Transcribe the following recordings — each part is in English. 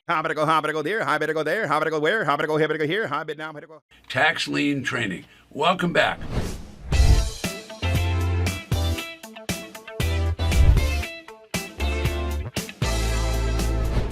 How better go there, how better go there, how better go where, how better go here, how better now, how better go. Tax Lien Training. Welcome back.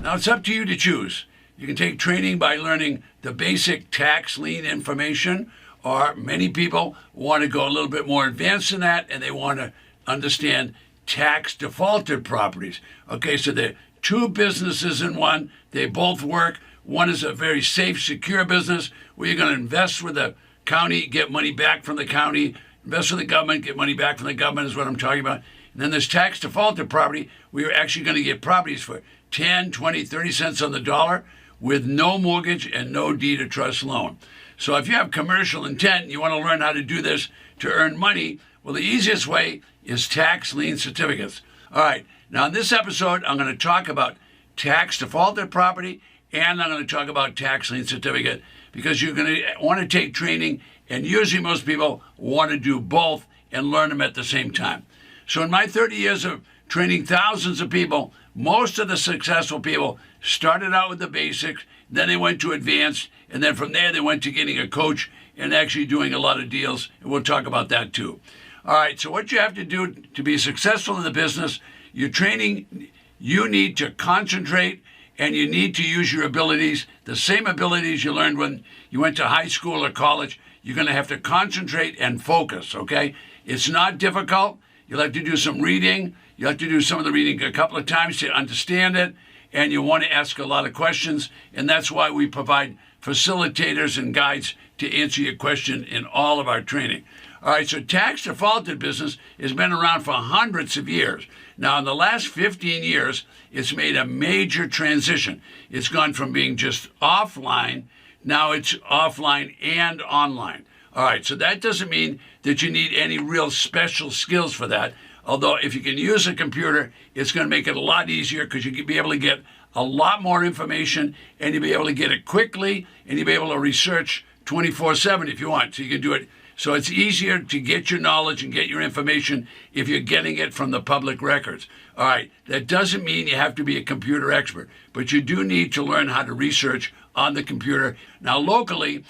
Now it's up to you to choose. You can take training by learning the basic tax lien information, or many people want to go a little bit more advanced than that and they want to understand tax defaulted properties. Okay, so they're two businesses in one. They both work. One is a very safe, secure business where you're going to invest with the county, get money back from the county, invest with the government, get money back from the government is what I'm talking about. And then there's tax defaulted property where you're actually going to get properties for 10, 20, 30 cents on the dollar with no mortgage and no deed of trust loan. So if you have commercial intent and you want to learn how to do this to earn money, well, the easiest way is tax lien certificates. All right, now in this episode, I'm going to talk about tax defaulted property and I'm going to talk about tax lien certificate because you're going to want to take training, and usually most people want to do both and learn them at the same time. So in my 30 years of training thousands of people, most of the successful people started out with the basics, then they went to advanced, and then from there they went to getting a coach and actually doing a lot of deals, and we'll talk about that too. All right, so what you have to do to be successful in the business, your training, you need to concentrate and you need to use your abilities, the same abilities you learned when you went to high school or college. You're going to have to concentrate and focus, okay? It's not difficult. You'll have to do some reading. You have to do some of the reading a couple of times to understand it, and you want to ask a lot of questions, and that's why we provide facilitators and guides to answer your question in all of our training. All right, so tax defaulted business has been around for hundreds of years. Now, in the last 15 years, it's made a major transition. It's gone from being just offline, now it's offline and online. All right, so that doesn't mean that you need any real special skills for that. Although if you can use a computer, it's going to make it a lot easier because you can be able to get a lot more information and you'll be able to get it quickly and you'll be able to research 24/7 if you want. So you can do it. So it's easier to get your knowledge and get your information if you're getting it from the public records. All right, that doesn't mean you have to be a computer expert, but you do need to learn how to research on the computer. Now locally,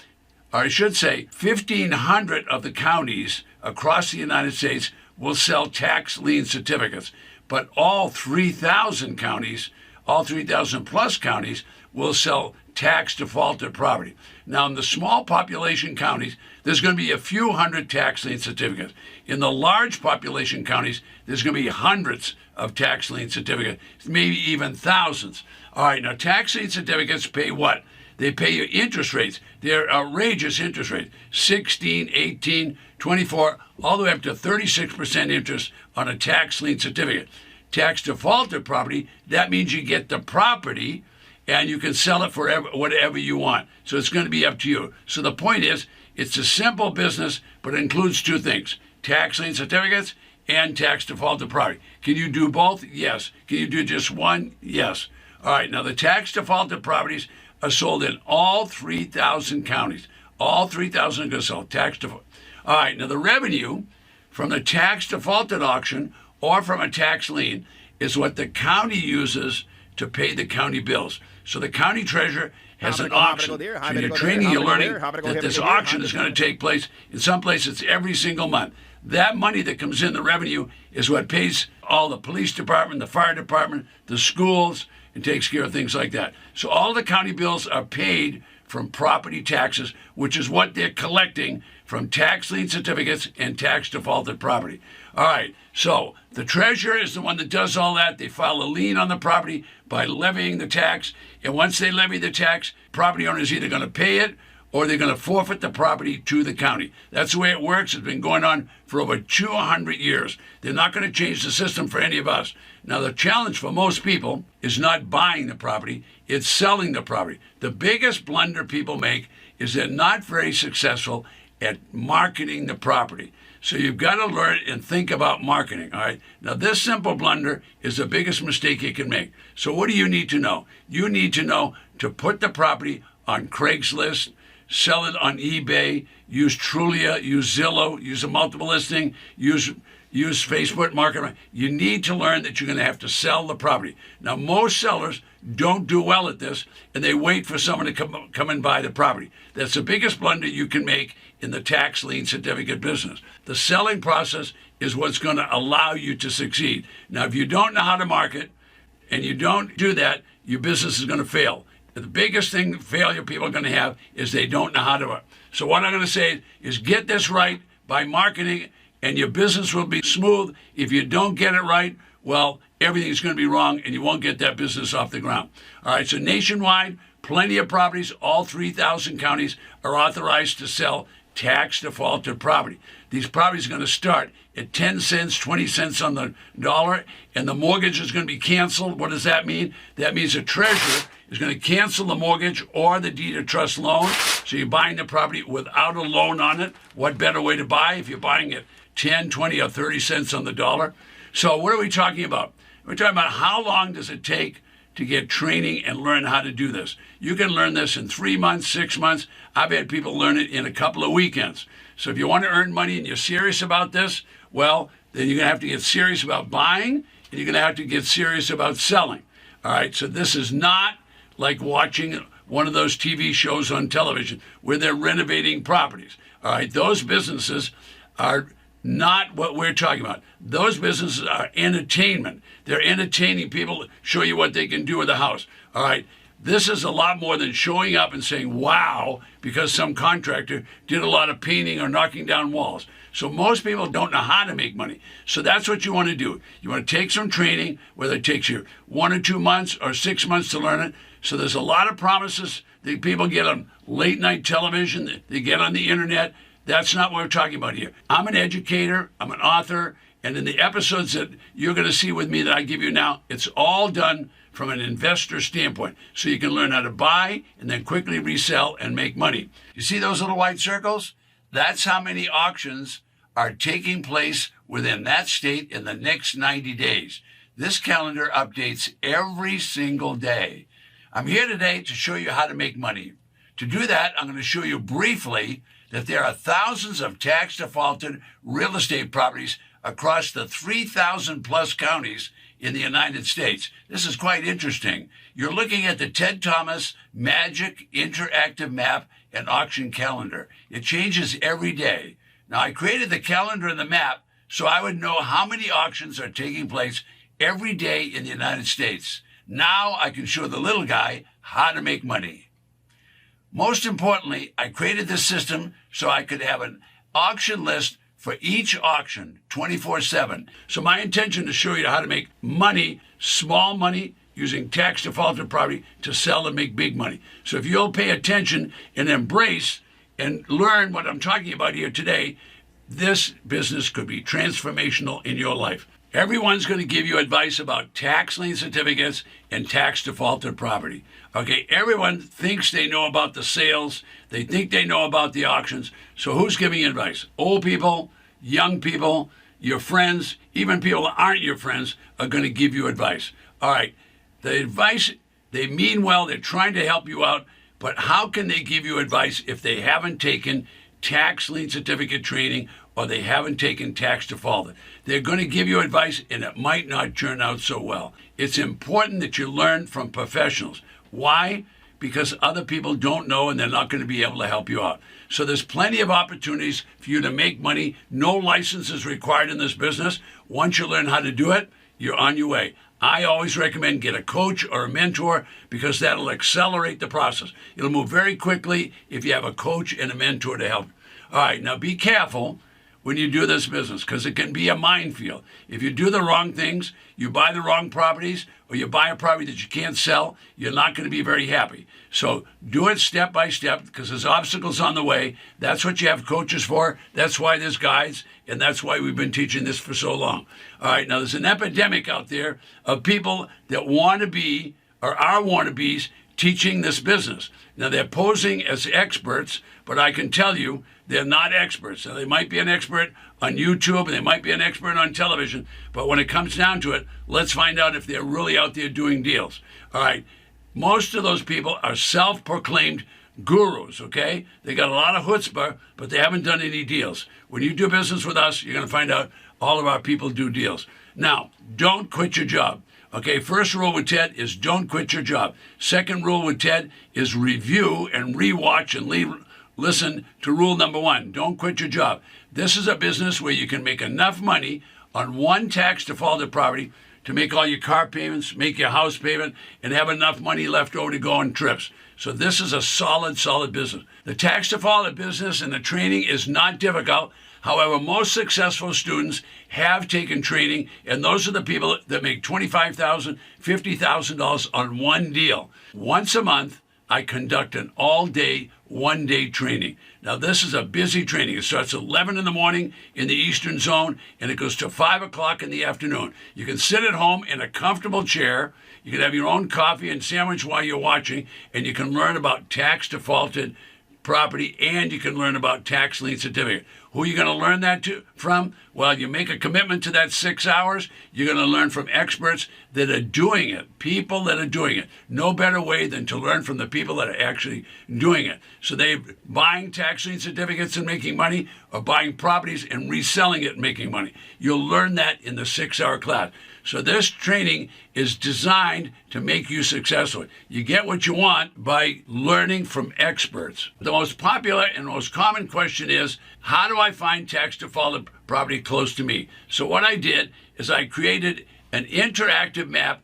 or I should say 1,500 of the counties across the United States will sell tax lien certificates, but all 3,000 counties, all 3,000 plus counties will sell tax defaulted property. Now in the small population counties, there's going to be a few hundred tax lien certificates. In the large population counties, there's going to be hundreds of tax lien certificates, maybe even thousands. All right, now tax lien certificates pay what? They pay you interest rates. They're outrageous interest rates, 16, 18, 24, all the way up to 36% interest on a tax lien certificate. Tax defaulted property, that means you get the property and you can sell it for whatever you want. So it's going to be up to you. So the point is, it's a simple business, but it includes two things: tax lien certificates and tax defaulted property. Can you do both? Yes. Can you do just one? Yes. All right, now the tax defaulted properties are sold in all 3,000 counties. All 3,000 are going to sell tax default. All right, now the revenue from the tax defaulted auction or from a tax lien is what the county uses to pay the county bills. So the county treasurer has an auction. So you're training, you're learning that this auction is going to take place. In some places, it's every single month. That money that comes in, the revenue, is what pays all the police department, the fire department, the schools, and takes care of things like that. So all the county bills are paid from property taxes, which is what they're collecting from tax lien certificates and tax defaulted property. All right, so the treasurer is the one that does all that. They file a lien on the property by levying the tax, and once they levy the tax, property owner is either going to pay it or they're going to forfeit the property to the county. That's the way it works. It's been going on for over 200 years. They're not going to change the system for any of us. Now, the challenge for most people is not buying the property, it's selling the property. The biggest blunder people make is they're not very successful at marketing the property. So you've got to learn and think about marketing, all right? Now, this simple blunder is the biggest mistake you can make. So what do you need to know? You need to know to put the property on Craigslist, sell it on eBay, use Trulia, use Zillow, use a multiple listing, use use Facebook marketing. You need to learn that you're going to have to sell the property. Now, most sellers don't do well at this, and they wait for someone to come and buy the property. That's the biggest blunder you can make in the tax lien certificate business. The selling process is what's going to allow you to succeed. Now, if you don't know how to market and you don't do that, your business is going to fail. The biggest failure people are going to have is they don't know how to. So what I'm going to say is get this right by marketing, and your business will be smooth. If you don't get it right, well, everything's going to be wrong, and you won't get that business off the ground. All right, so nationwide, plenty of properties, all 3,000 counties are authorized to sell tax defaulted property. These properties are going to start at 10 cents, 20 cents on the dollar, and the mortgage is going to be canceled. What does that mean? That means a treasurer is going to cancel the mortgage or the deed of trust loan. So you're buying the property without a loan on it. What better way to buy if you're buying it 10, 20, or 30 cents on the dollar? So what are we talking about? We're talking about how long does it take to get training and learn how to do this. You can learn this in 3 months, 6 months. I've had people learn it in a couple of weekends. So if you want to earn money and you're serious about this, well, then you're going to have to get serious about buying, and you're going to have to get serious about selling. All right, so this is not like watching one of those TV shows on television where they're renovating properties. All right, those businesses are not what we're talking about. Those businesses are entertainment. They're entertaining people to show you what they can do with a house. All right, this is a lot more than showing up and saying, wow, because some contractor did a lot of painting or knocking down walls. So most people don't know how to make money. So that's what you want to do. You want to take some training, whether it takes you 1 or 2 months or 6 months to learn it. So there's a lot of promises that people get on late night television, that they get on the internet. That's not what we're talking about here. I'm an educator, I'm an author, and in the episodes that you're going to see with me that I give you now, it's all done from an investor standpoint. So you can learn how to buy and then quickly resell and make money. You see those little white circles? That's how many auctions are taking place within that state in the next 90 days. This calendar updates every single day. I'm here today to show you how to make money. To do that, I'm going to show you briefly that there are thousands of tax defaulted real estate properties across the 3,000 plus counties in the United States. This is quite interesting. You're looking at the Ted Thomas Magic Interactive Map and Auction Calendar. It changes every day. Now, I created the calendar and the map so I would know how many auctions are taking place every day in the United States. Now I can show the little guy how to make money. Most importantly, I created this system so I could have an auction list for each auction 24/7. So my intention is to show you how to make money, small money, using tax defaulted property to sell and make big money. So if you'll pay attention and embrace and learn what I'm talking about here today, this business could be transformational in your life. Everyone's going to give you advice about tax lien certificates and tax defaulted property. Okay, everyone thinks they know about the sales. They think they know about the auctions. So who's giving you advice? Old people, young people, your friends, even people that aren't your friends are going to give you advice. All right, the advice, they mean well. They're trying to help you out. But how can they give you advice if they haven't taken tax lien certificate training or they haven't taken tax defaulted? They're going to give you advice and it might not turn out so well. It's important that you learn from professionals. Why? Because other people don't know and they're not going to be able to help you out. So there's plenty of opportunities for you to make money. No license is required in this business. Once you learn how to do it, you're on your way. I always recommend get a coach or a mentor because that'll accelerate the process. It'll move very quickly if you have a coach and a mentor to help. All right, now be careful when you do this business because it can be a minefield. If you do the wrong things, you buy the wrong properties, or you buy a property that you can't sell, you're not going to be very happy. So do it step by step because there's obstacles on the way. That's what you have coaches for. That's why there's guides, and that's why we've been teaching this for so long. All right, now there's an epidemic out there of people that want to be or are wannabes teaching this business. Now they're posing as experts, but I can tell you they're not experts. So they might be an expert on YouTube and they might be an expert on television, but when it comes down to it, let's find out if they're really out there doing deals. All right, most of those people are self-proclaimed gurus, okay? They got a lot of chutzpah, but they haven't done any deals. When you do business with us, you're going to find out all of our people do deals. Now, don't quit your job. Okay, first rule with Ted is don't quit your job. Second rule with Ted is review and rewatch and listen to rule number 1. Don't quit your job. This is a business where you can make enough money on one tax defaulted property to make all your car payments, make your house payment, and have enough money left over to go on trips. So this is a solid business. The tax defaulted business and the training is not difficult. However, most successful students have taken training, and those are the people that make $25,000, $50,000 on one deal. Once a month, I conduct an all-day, one-day training. Now, this is a busy training. It starts at 11 in the morning in the Eastern Zone, and it goes to 5 o'clock in the afternoon. You can sit at home in a comfortable chair. You can have your own coffee and sandwich while you're watching, and you can learn about tax-defaulted property, and you can learn about tax lien certificate. Who are you going to learn that from? Well, you make a commitment to that 6 hours. You're going to learn from experts that are doing it, people that are doing it. No better way than to learn from the people that are actually doing it. So they're buying tax lien certificates and making money, or buying properties and reselling it and making money. You'll learn that in the 6-hour class. So this training is designed to make you successful. You get what you want by learning from experts. The most popular and most common question is, how do I find tax defaulted property close to me? So what I did is I created an interactive map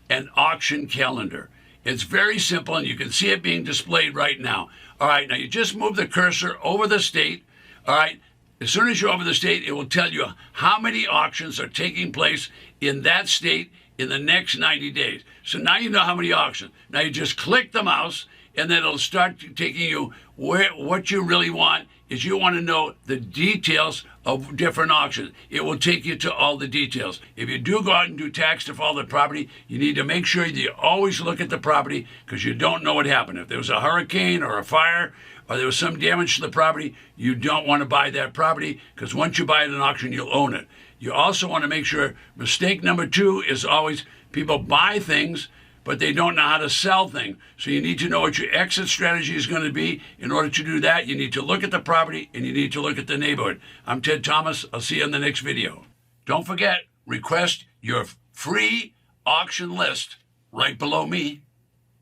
and auction calendar. It's very simple, and you can see it being displayed right now. All right, now you just move the cursor over the state. All right, as soon as you're over the state, it will tell you how many auctions are taking place in that state in the next 90 days. So now you know how many auctions. Now you just click the mouse, and then it'll start taking you where what you really want is you want to know the details of different auctions. It will take you to all the details. If you do go out and do tax defaulted property, you need to make sure that you always look at the property, because you don't know what happened. If there was a hurricane or a fire, or there was some damage to the property, you don't want to buy that property, because once you buy it at an auction, you'll own it. You also want to make sure, mistake number 2 is always people buy things, but they don't know how to sell things. So you need to know what your exit strategy is going to be. In order to do that, you need to look at the property and you need to look at the neighborhood. I'm Ted Thomas. I'll see you in the next video. Don't forget, request your free auction list right below me.